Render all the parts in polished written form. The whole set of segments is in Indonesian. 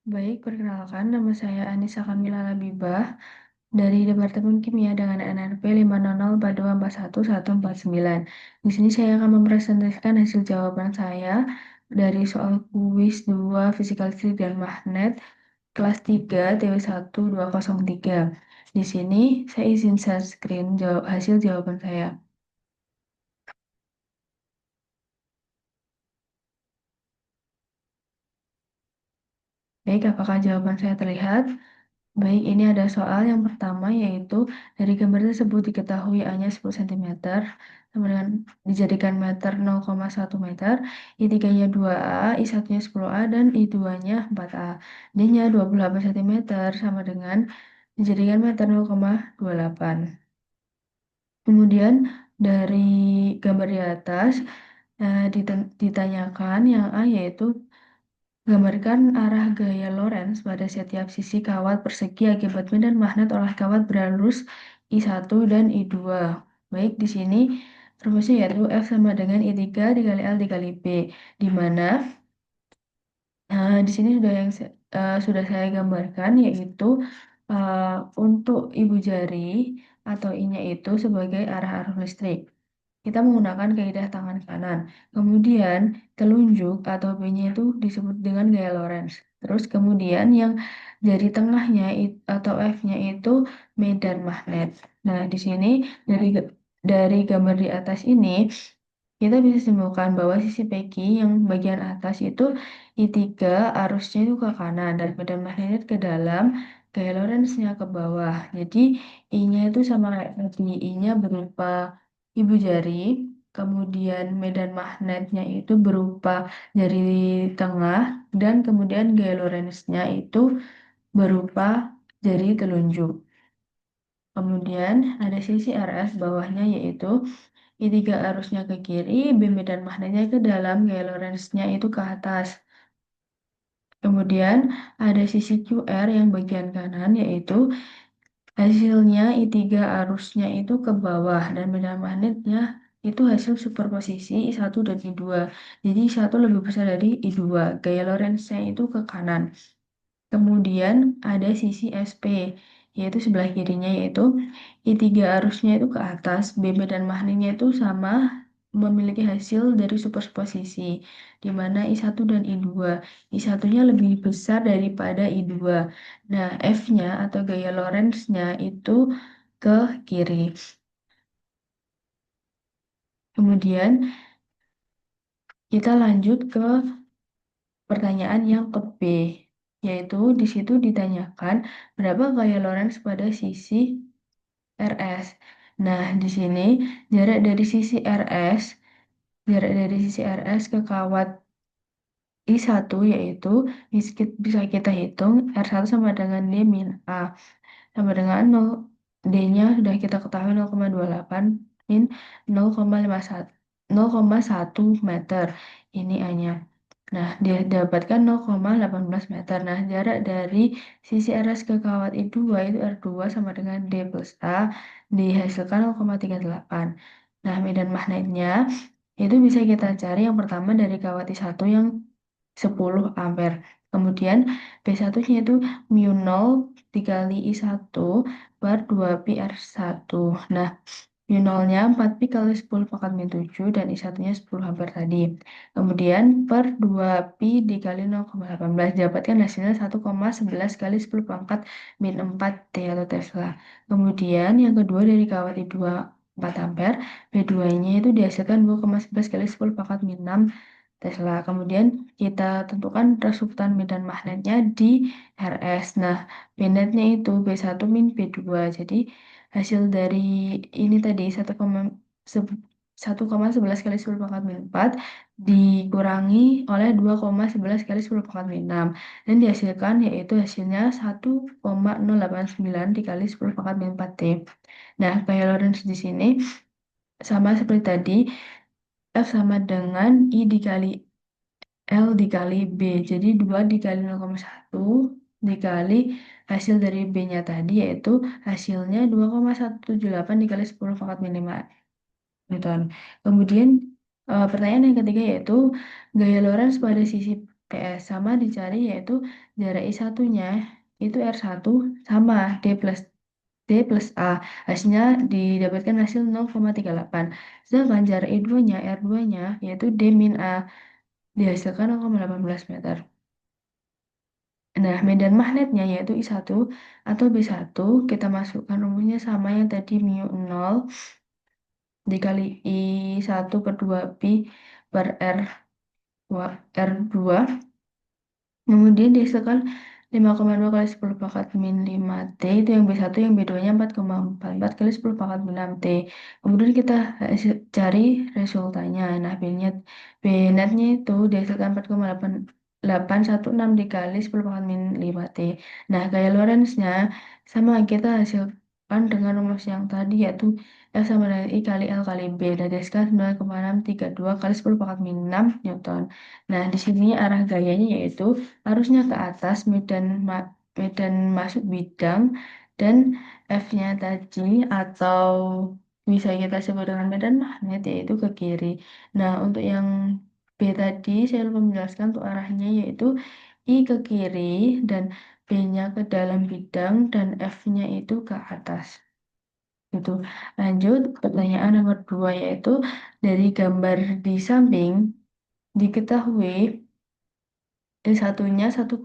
Baik, perkenalkan nama saya Anissa Kamila Labibah dari Departemen Kimia dengan NRP 50042414149. Di sini saya akan mempresentasikan hasil jawaban saya dari soal kuis 2 Fisika Listrik dan Magnet kelas 3 TW1 203. Di sini saya izin share screen hasil jawaban saya. Baik, apakah jawaban saya terlihat? Baik, ini ada soal yang pertama yaitu dari gambar tersebut diketahui A-nya 10 cm sama dengan dijadikan meter 0,1 meter, I3-nya 2A, I1-nya 10A, dan I2-nya 4A. D-nya 28 cm sama dengan dijadikan meter 0,28. Kemudian dari gambar di atas ditanyakan yang A yaitu gambarkan arah gaya Lorentz pada setiap sisi kawat persegi akibat medan magnet oleh kawat berarus I1 dan I2. Baik, di sini rumusnya yaitu F sama dengan I3 dikali L dikali B, di mana di sini sudah saya gambarkan yaitu uh, untuk ibu jari atau I-nya itu sebagai arah arus listrik. Kita menggunakan kaidah tangan kanan. Kemudian telunjuk atau B-nya itu disebut dengan gaya Lorentz. Terus kemudian yang jari tengahnya atau F-nya itu medan magnet. Nah, di sini dari gambar di atas ini kita bisa simpulkan bahwa sisi PQ yang bagian atas itu I3 arusnya itu ke kanan dan medan magnetnya ke dalam, gaya Lorentz-nya ke bawah. Jadi I-nya itu sama kayak tadi, I-nya berupa ibu jari, kemudian medan magnetnya itu berupa jari tengah, dan kemudian gaya Lorentz-nya itu berupa jari telunjuk. Kemudian ada sisi RS bawahnya yaitu I3 arusnya ke kiri, B medan magnetnya ke dalam, gaya Lorentz-nya itu ke atas. Kemudian ada sisi QR yang bagian kanan yaitu hasilnya I3 arusnya itu ke bawah dan medan magnetnya itu hasil superposisi I1 dan I2. Jadi I1 lebih besar dari I2, gaya Lorentz-nya itu ke kanan. Kemudian ada sisi SP, yaitu sebelah kirinya, yaitu I3 arusnya itu ke atas, B medan magnetnya itu sama memiliki hasil dari superposisi, di mana I1 dan I2. I1-nya lebih besar daripada I2. Nah, F-nya atau gaya Lorentz-nya itu ke kiri. Kemudian kita lanjut ke pertanyaan yang ke B, yaitu di situ ditanyakan berapa gaya Lorentz pada sisi RS. Nah, di sini jarak dari sisi RS, jarak dari sisi RS ke kawat I1 yaitu bisa kita hitung R1 sama dengan D min A sama dengan 0. D-nya sudah kita ketahui 0,28 min 0,51 0,1 meter. Ini A-nya. Nah, dia dapatkan 0,18 meter. Nah, jarak dari sisi RS ke kawat I2 itu R2 sama dengan D plus A dihasilkan 0,38. Nah, medan magnetnya itu bisa kita cari yang pertama dari kawat I1 yang 10 ampere. Kemudian B1-nya itu mu 0 dikali I1 per 2pi R1. Nah, mu 0-nya 4pi kali 10 pangkat min 7 dan I1-nya 10 ampere tadi. Kemudian per 2pi dikali 0,18 dapatkan hasilnya 1,11 kali 10 pangkat min 4 T atau Tesla. Kemudian yang kedua dari kawat I2 4 ampere, B2-nya itu dihasilkan 2,11 kali 10 pangkat min 6 Tesla. Kemudian kita tentukan resultan medan magnetnya di RS. Nah, P-netnya itu B1 min B2. Jadi hasil dari ini tadi 1,11 kali 10 pangkat min 4 dikurangi oleh 2,11 kali 10 pangkat min 6. Dan dihasilkan yaitu hasilnya 1,089 dikali 10 pangkat min 4 T. Nah, gaya Lorentz di sini sama seperti tadi, F sama dengan I dikali L dikali B. Jadi 2 dikali 0,1 dikali hasil dari B-nya tadi yaitu hasilnya 2,178 dikali 10 pangkat min 5 Newton. Kemudian pertanyaan yang ketiga yaitu gaya Lorentz pada sisi PS sama dicari yaitu jarak I1-nya itu R1 sama D plus A. Hasilnya didapatkan hasil 0,38. Sedangkan jarak I2-nya R2-nya yaitu D min A dihasilkan 0,18 meter. Nah, medan magnetnya yaitu I1 atau B1 kita masukkan rumusnya sama yang tadi mu 0 dikali I1 per 2 pi per R2. Kemudian dihasilkan 5,2 kali 10 pangkat min 5T itu yang B1, yang B2-nya 4,44 kali 10 pangkat min 6T. Kemudian kita cari resultanya. Nah, B-netnya itu dihasilkan 4,8816 dikali 10 pangkat min 5T. Nah, gaya Lorentz-nya sama kita hasilkan dengan rumus yang tadi yaitu F sama dengan I kali L kali B. Dan dihasilkan 9,632 kali 10 pangkat min 6 Newton. Nah, di sini arah gayanya yaitu arusnya ke atas medan masuk bidang dan F-nya tadi atau bisa kita sebut dengan medan magnet yaitu ke kiri. Nah, untuk yang B tadi saya lupa menjelaskan untuk arahnya yaitu I ke kiri dan B-nya ke dalam bidang dan F-nya itu ke atas. Gitu. Lanjut, pertanyaan nomor 2 yaitu dari gambar di samping diketahui D1-nya 1,2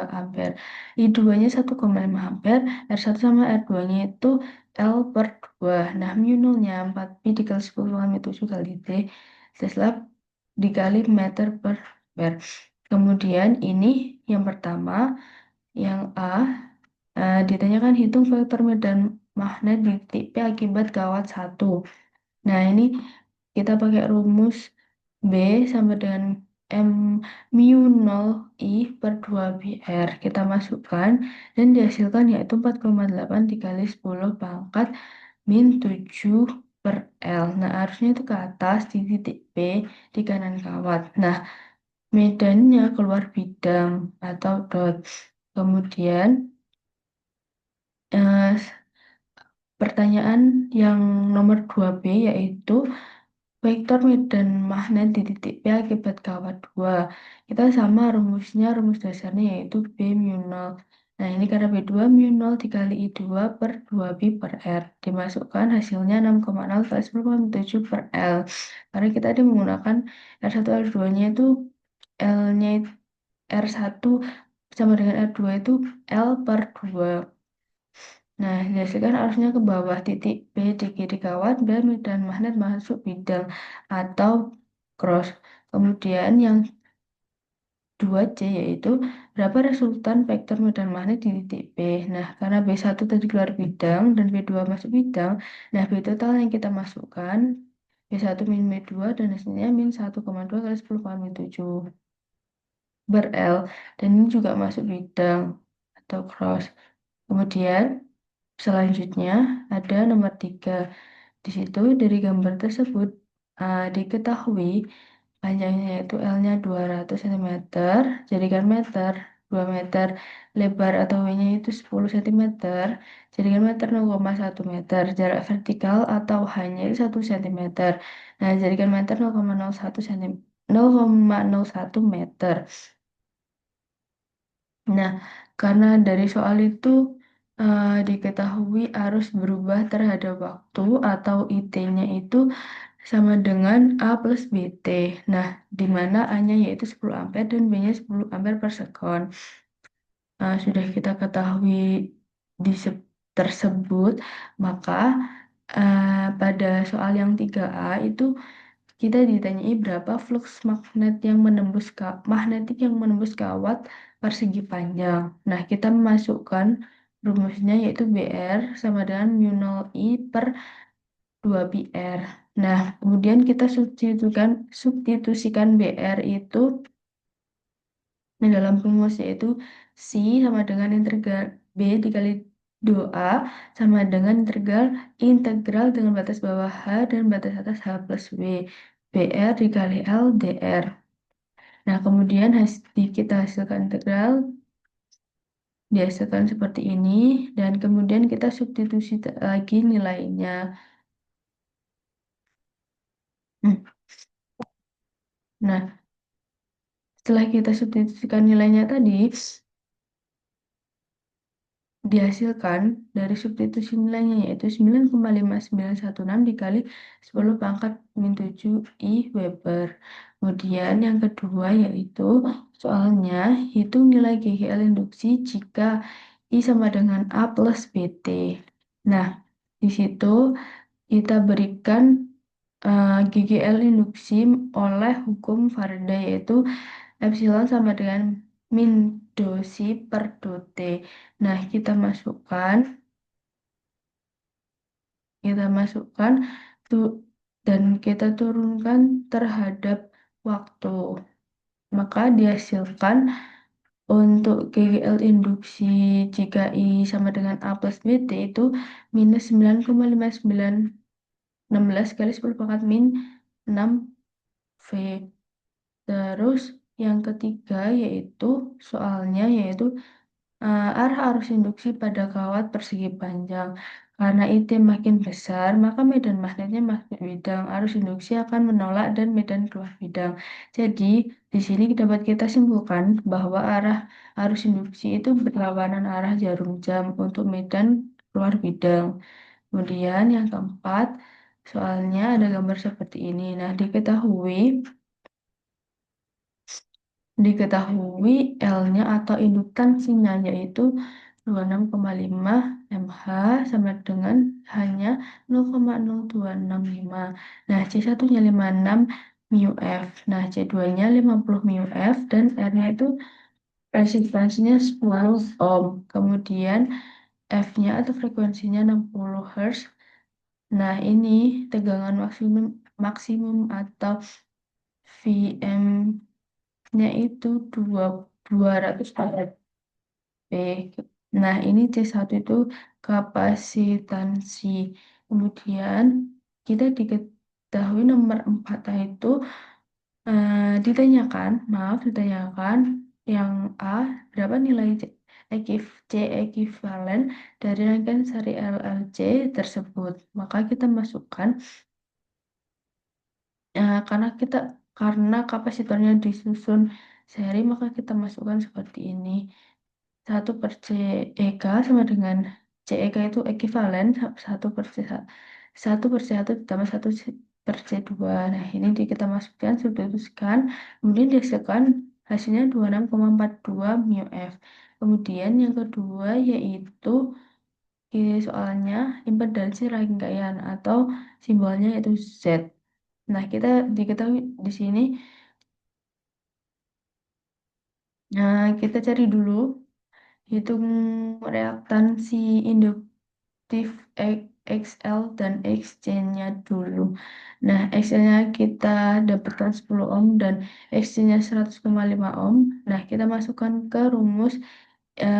ampere, I2-nya 1,5 ampere, R1 sama R2-nya itu L per 2. Nah, mu nolnya 4 pi dikali 10 kali 7 kali T, Tesla dikali meter per ampere. Kemudian ini yang pertama, yang A, ditanyakan hitung vektor medan magnet di titik P akibat kawat 1. Nah, ini kita pakai rumus B sama dengan M mu 0 I per 2 BR. Kita masukkan dan dihasilkan yaitu 4,8 dikali 10 pangkat min 7 per L. Nah, harusnya itu ke atas di titik P di kanan kawat. Nah, medannya keluar bidang atau dot. Kemudian, eh, pertanyaan yang nomor 2B yaitu vektor medan magnet di titik P akibat kawat 2. Kita sama rumusnya, rumus dasarnya yaitu B mu 0. Nah, ini karena B2 mu 0 dikali I2 per 2 pi per R. Dimasukkan hasilnya 6,0 kali 10,7 per L. Karena kita tadi menggunakan R1, R2-nya itu L-nya R1 sama dengan R2 itu L per 2. Nah, dihasilkan arusnya ke bawah titik P di kiri kawat dan medan magnet masuk bidang atau cross. Kemudian yang 2C yaitu berapa resultan vektor medan magnet di titik P. Nah, karena B1 tadi keluar bidang dan B2 masuk bidang, nah B total yang kita masukkan B1 min B2 dan hasilnya min 1,2 kali 10 kali 7 ber L. Dan ini juga masuk bidang atau cross. Kemudian selanjutnya ada nomor 3. Di situ dari gambar tersebut diketahui panjangnya yaitu L-nya 200 cm, jadikan meter 2 meter, lebar atau W-nya itu 10 cm, jadikan meter 0,1 meter, jarak vertikal atau hanya 1 cm. Nah, jadikan meter 0,01 cm, 0,01 meter. Nah, karena dari soal itu diketahui arus berubah terhadap waktu atau IT-nya itu sama dengan A plus BT. Nah, di mana A-nya yaitu 10 ampere dan B-nya 10 ampere per sekon. Sudah kita ketahui di tersebut, maka pada soal yang 3A itu kita ditanyai berapa flux magnetik yang menembus kawat persegi panjang. Nah, kita memasukkan rumusnya yaitu BR sama dengan mu 0 I per 2 pi R. Nah, kemudian kita substitusikan BR itu di dalam rumus yaitu C sama dengan integral B dikali dou A sama dengan integral dengan batas bawah H dan batas atas H plus W. BR dikali L DR. Nah, kemudian kita hasilkan integral dihasilkan seperti ini dan kemudian kita substitusi lagi nilainya. Hmm. Nah, Setelah kita substitusikan nilainya tadi, dihasilkan dari substitusi nilainya yaitu 9,5916 dikali 10 pangkat min 7 I Weber. Kemudian yang kedua yaitu soalnya hitung nilai GGL induksi jika I sama dengan A plus BT. Nah, di situ kita berikan GGL induksi oleh hukum Faraday yaitu epsilon sama dengan min dosi per dote. Nah, kita masukkan tuh dan kita turunkan terhadap waktu. Maka dihasilkan untuk GGL induksi jika I sama dengan A plus BT itu minus 9,5916 kali 10 pangkat min 6 V. Terus yang ketiga yaitu soalnya yaitu arah arus induksi pada kawat persegi panjang. Karena IT makin besar, maka medan magnetnya makin bidang. Arus induksi akan menolak dan medan keluar bidang. Jadi, di sini dapat kita simpulkan bahwa arah arus induksi itu berlawanan arah jarum jam untuk medan keluar bidang. Kemudian yang keempat, soalnya ada gambar seperti ini. Nah, diketahui L-nya atau indukansinya yaitu 26,5 mH sama dengan hanya 0,0265. Nah, C1-nya 56 μF. Nah, C2-nya 50 μF dan R-nya itu resistansinya 10 ohm. Kemudian F-nya atau frekuensinya 60 Hz. Nah, ini tegangan maksimum maksimum atau VM-nya itu 200 P. Nah, ini C1 itu kapasitansi. Kemudian kita diketahui nomor 4 itu ditanyakan yang A, berapa nilai C ekivalen dari rangkaian seri LLC tersebut. Maka kita masukkan karena kapasitornya disusun seri, maka kita masukkan seperti ini. 1/CEK sama dengan CEK itu ekivalen 1/C1 ditambah 1/C2. Nah, ini kita masukkan, substitusikan, kemudian dihasilkan hasilnya 26,42 μF. Kemudian yang kedua yaitu soalnya impedansi rangkaian atau simbolnya yaitu Z. Nah, kita diketahui di sini, kita cari dulu hitung reaktansi induktif XL dan XC-nya dulu. Nah, XL-nya kita dapatkan 10 ohm dan XC-nya 100,5 ohm. Nah, kita masukkan ke rumus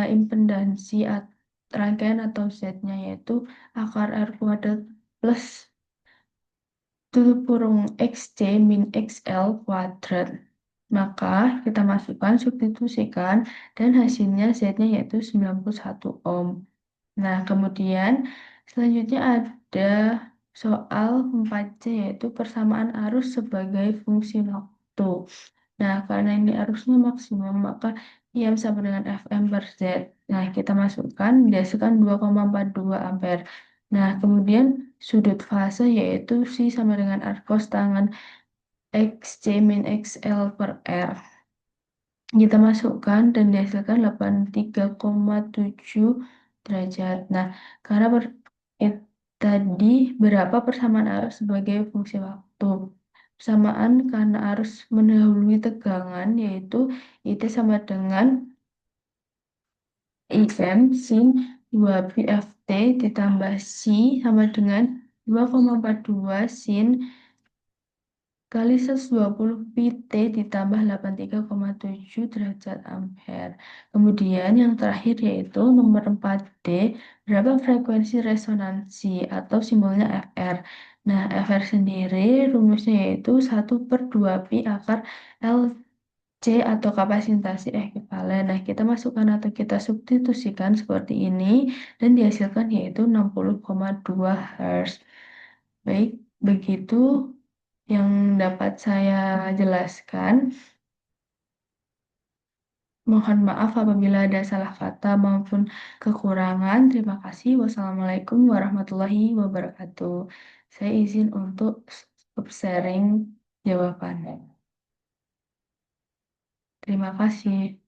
impedansi rangkaian atau Z-nya yaitu akar R kuadrat plus tutup kurung XC min XL kuadrat. Maka kita masukkan, substitusikan, dan hasilnya Z-nya yaitu 91 ohm. Nah, kemudian selanjutnya ada soal 4C yaitu persamaan arus sebagai fungsi waktu. Nah, karena ini arusnya maksimum, maka IM sama dengan FM per Z. Nah, kita masukkan, dihasilkan 2,42 ampere. Nah, kemudian sudut fase yaitu C sama dengan R cos tangan XC min XL per R. Kita masukkan dan dihasilkan 83,7 derajat. Nah, karena tadi berapa persamaan arus sebagai fungsi waktu? Persamaan karena arus mendahului tegangan yaitu IT sama dengan IM sin 2pi FT ditambah C sama dengan 2,42 sin kali 120 pt ditambah 83,7 derajat ampere. Kemudian yang terakhir yaitu nomor 4D, berapa frekuensi resonansi atau simbolnya FR. Nah, FR sendiri rumusnya yaitu 1/2pi akar LC atau kapasitasi ekivalen. Nah, kita masukkan atau kita substitusikan seperti ini dan dihasilkan yaitu 60,2 Hz. Baik, begitu yang dapat saya jelaskan. Mohon maaf apabila ada salah kata maupun kekurangan. Terima kasih. Wassalamualaikum warahmatullahi wabarakatuh. Saya izin untuk sharing jawaban. Terima kasih.